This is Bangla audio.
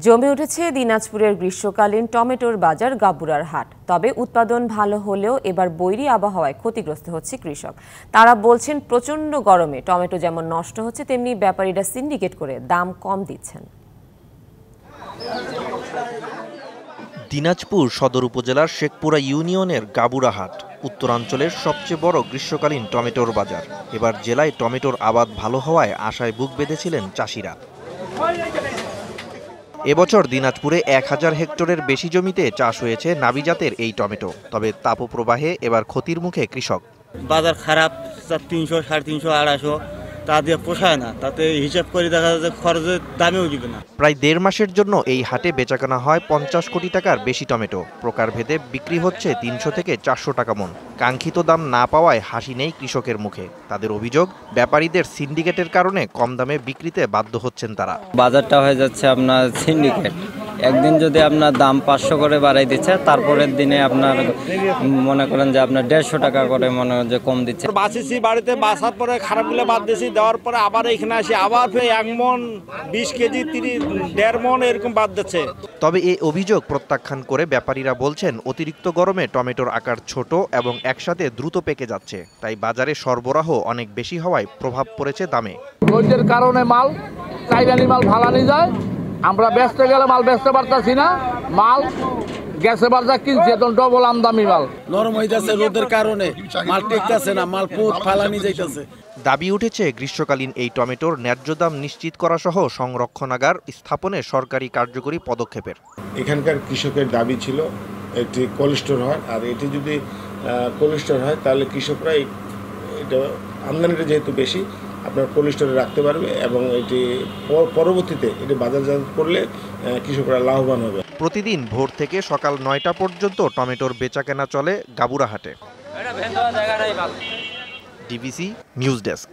জমে উঠেছে দিনাজপুরের গ্রীষ্মকালীন টমেটোর বাজার গাবুরার হাট। তবে উৎপাদন ভালো হলেও এবার বৈরী আবহাওয়ায় ক্ষতিগ্রস্ত হচ্ছে কৃষক। তারা বলছেন প্রচণ্ড গরমে টমেটো যেমন নষ্ট হচ্ছে, তেমনি ব্যাপারীরা সিন্ডিকেট করে দাম কম দিচ্ছেন। দিনাজপুর সদর উপজেলার শেখপুরা ইউনিয়নের গাবুরা হাট উত্তরাঞ্চলের সবচেয়ে বড় গ্রীষ্মকালীন টমেটোর বাজার। এবার জেলায় টমেটোর আবাদ ভালো হওয়ায় আশায় বুক বেঁধেছিলেন চাষিরা। এবছর দিনাজপুরে 1000 হেক্টরের বেশি জমিতে চাষ হয়েছে নাবি জাতের এই টমেটো। তবে তাপপ্রবাহে এবার ক্ষতির মুখে কৃষক। বাজার খারাপ, 300, 350, 250 তা দিয়ে পোষায় না, তাতে হিসাব করে দেখা যাচ্ছে খরচের দামেও দিবে না। প্রায় 1.5 মাসের জন্য এই হাটে বেচাকেনা হয় 50 কোটি টাকার বেশি টমেটো। প্রকারভেদে বিক্রি হচ্ছে 300 থেকে 400 টাকা মন। কাঙ্ক্ষিত দাম না পাওয়ায় হাসি নেই কৃষকের মুখে। তাদের অভিযোগ, ব্যাপারীদের সিন্ডিকেটের কারণে কম দামে বিক্রিতে বাধ্য হচ্ছেন তারা। বাজারটা হয়ে যাচ্ছে আপনার সিন্ডিকেট। একদিন যদি আপনার দাম 500 করে বাড়াই দিচ্ছে, তারপরের দিনে আপনার মনে করেন যে আপনার 150 টাকা করে মনে হয় যে কম দিচ্ছে। বাঁচেছি বাড়িতে, বাসার পরে খারাপগুলো বাদ দিয়েছি, দেওয়ার পরে আবার এখানে আসি, আবার 1 মন 20 কেজি 1.5 মন এরকম বাদ দিচ্ছে। তবে এই অভিযোগ প্রত্যাখ্যান করে ব্যাপারীরা বলছেন, অতিরিক্ত গরমে টমেটোর আকার ছোট এবং একসাথে দ্রুত পেকে যাচ্ছে, তাই বাজারে সরবরাহ অনেক বেশি হওয়ায় প্রভাব পড়েছে দামে। রোদের কারণে মাল চাইরানি মাল ভালানি যায়, আমরা বেচতে গেলে মাল বেচতে পারতাছি না, মাল গ্যাসে বাজার কিনছে তখন ডবল আমদামি মাল। নরম হইতাছে রোদের কারণে, মাল টেকতাছে না, মাল পুত ফালানি যাইতাছে। দাবি উঠেছে গ্রীষ্মকালীন এই টমেটোর ন্যায্য দাম নিশ্চিত করা সহ সংরক্ষণাগার স্থাপনে সরকারি কার্যকরী পদক্ষেপের। এখানকার কৃষকের দাবি ছিল একটি কোল্ড স্টোর হয়, আর এটি যদি কোল্ড স্টোর হয় তাহলে কৃষকরা এটা আমদানিটা যেহেতু বেশি আপনার কোল্ড স্টোরে রাখতে পারবে এবং এটি পরবর্তীতে এটি বাজারজাত করলে কৃষকরা লাভবান হবে। প্রতিদিন ভোর থেকে সকাল 9টা পর্যন্ত টমেটোর বেচাকেনা চলে গাবুরা হাটে। DBC news desk.